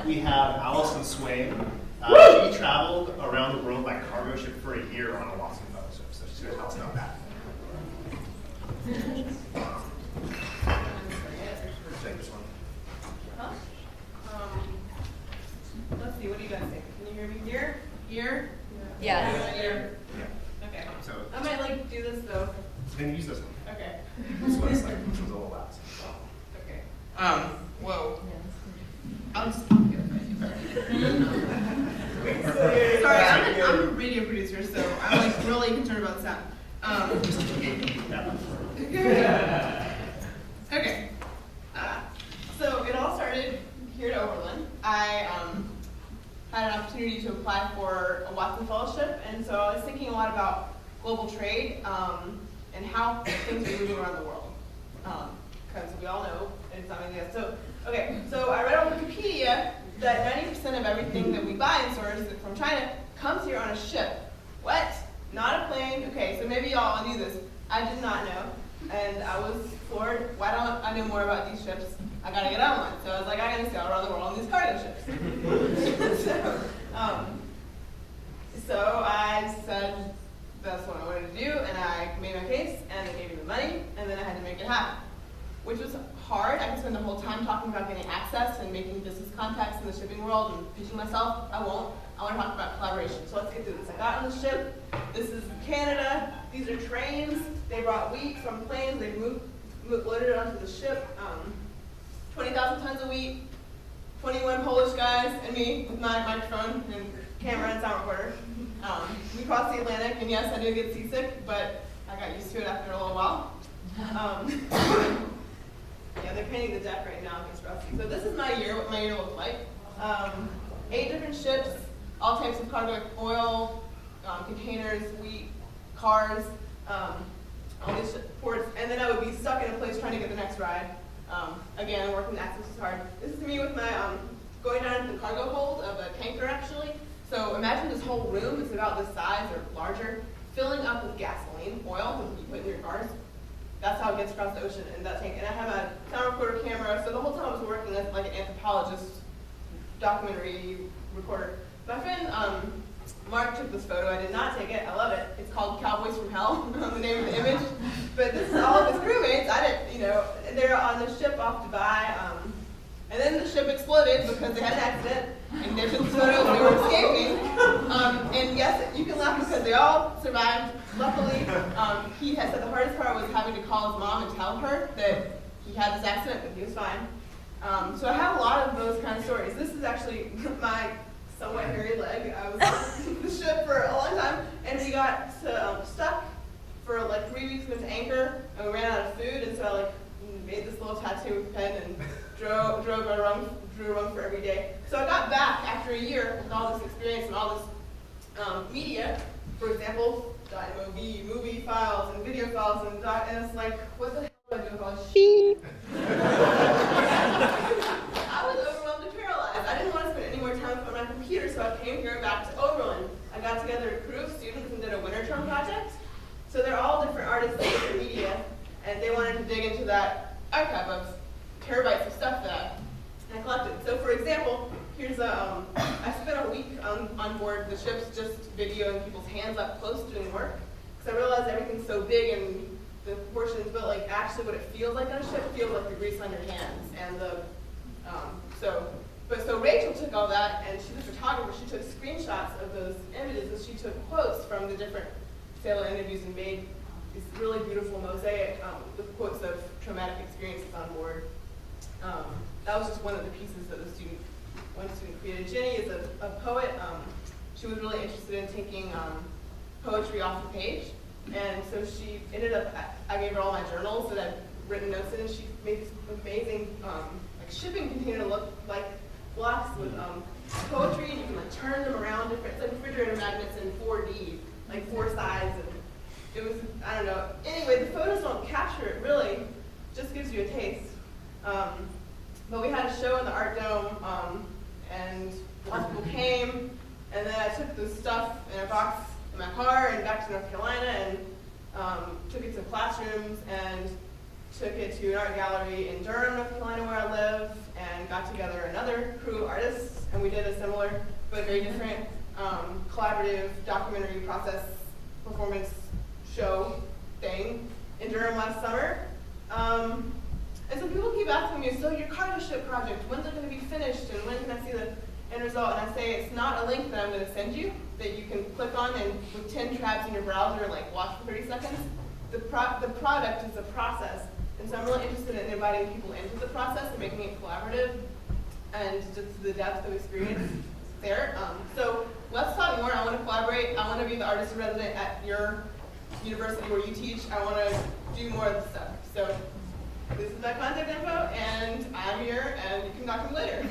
we have Allison Swaim. She traveled around the world by cargo ship for a year on a Watson fellowship, so she's going to tell us about that. Take this one. Let's see, what do you guys think? Can you hear me here? Here? Yeah. Here? Yeah. Okay. So I might like do this though. then use this one. Okay. This one's like this one's a little loud. Okay. Whoa. I'll just talk the other way. Sorry, I'm a radio producer, so I'm like really concerned about the sound. Okay. So it all started here at Oberlin. I had an opportunity to apply for a Watson Fellowship, and so I was thinking a lot about global trade and how things are moving around the world. Because we all know it's not like that. So I read on Wikipedia that 90% of everything that we buy in stores from China comes here on a ship. What? Not a plane? Okay, so maybe y'all knew this. I did not know, and I was floored. Why don't I know more about these ships? I gotta get on one. So I was like, I gotta sail around the world on these cargo ships. So I said that's what I wanted to do, and I made my case, and they gave me the money, and then I had to make it happen, which was hard. I could spend the whole time talking about getting access and making business contacts in the shipping world and pitching myself. I won't. I want to talk about collaboration. So let's get through this. I got on the ship. This is Canada. These are trains. They brought wheat from planes. They loaded it onto the ship. 20,000 tons of wheat. 21 Polish guys and me with my microphone and camera and sound recorder. We crossed the Atlantic, and yes, I did get seasick, but I got used to it after a little while. Yeah, they're painting the deck right now. It's rusty. So this is my year, what my year looked like. 8 different ships, all types of cargo, like oil, containers, wheat, cars, all these ports, and then I would be stuck in a place trying to get the next ride. Again, working access is hard. This is me with my going down into the cargo hold of a tanker, actually. So imagine this whole room is about this size or larger, filling up with gasoline, oil that you put in your cars. That's how it gets across the ocean in that tank. And I have a sound recorder camera, so the whole time I was working as like an anthropologist, documentary recorder. My friend Mark took this photo. I did not take it. I love it. It's called Cowboys from Hell, the name of the image. But this is all of his crewmates. I didn't, they're on the ship off Dubai. And then the ship exploded because they had an accident. And there's this photo they were escaping. And yes, you can laugh because they all survived. Luckily, he had said the hardest part was having to call his mom and tell her that he had this accident, but he was fine. So I have a lot of those kind of stories. This is actually my somewhat hairy leg. I was on the ship for a long time, and we got stuck for like 3 weeks with anchor, and we ran out of food, and so I made this little tattoo with a pen and drew a run for every day. So I got back after a year with all this experience and all this media, for example, .mov, movie files and video files, and it's like, what the hell do I do with all this shit? I was overwhelmed and paralyzed. I didn't want to spend any more time on my computer, so I came here back to Oberlin. I got together a crew of students and did a winter term project. So they're all different artists in different media, and they wanted to dig into that archive of terabytes of stuff that I collected. So for example, here's I spent a week on board the ships just videoing people's hands up close doing work, because I realized everything's so big and the proportions, but like actually what it feels like on a ship feels like the grease on your hands. And so Rachel took all that, and she's a photographer. She took screenshots of those images, and she took quotes from the different sailor interviews and made this really beautiful mosaic with quotes of traumatic experiences on board. That was just one of the pieces that one student created. Jenny is a poet. She was really interested in taking poetry off the page, and so she ended up, I gave her all my journals that I'd written notes in, and she made this amazing shipping container look like blocks with poetry, and you can turn them around different, it's like refrigerator magnets in 4D, like 4 sides, and it was, I don't know. Anyway, the photos don't capture it really, just gives you a taste. But we had a show in the Art Dome, and lots of people came, and then I took the stuff in a box in my car and back to North Carolina, and took it to classrooms, and took it to an art gallery in Durham, North Carolina, where I live, and got together another crew of artists, and we did a similar but very different collaborative documentary process performance show thing in Durham last summer. And so people keep asking me, so your cargo ship project, when's it going to be finished, and when can I see the end result? And I say it's not a link that I'm going to send you that you can click on and with 10 tabs in your browser, like watch for 30 seconds. The product is a process, and so I'm really interested in inviting people into the process and making it collaborative and just the depth of experience there. So let's talk more. I want to collaborate. I want to be the artist in resident at your university where you teach. I want to do more of this stuff. So this is my contact info, and I'm here, and you can talk to me later.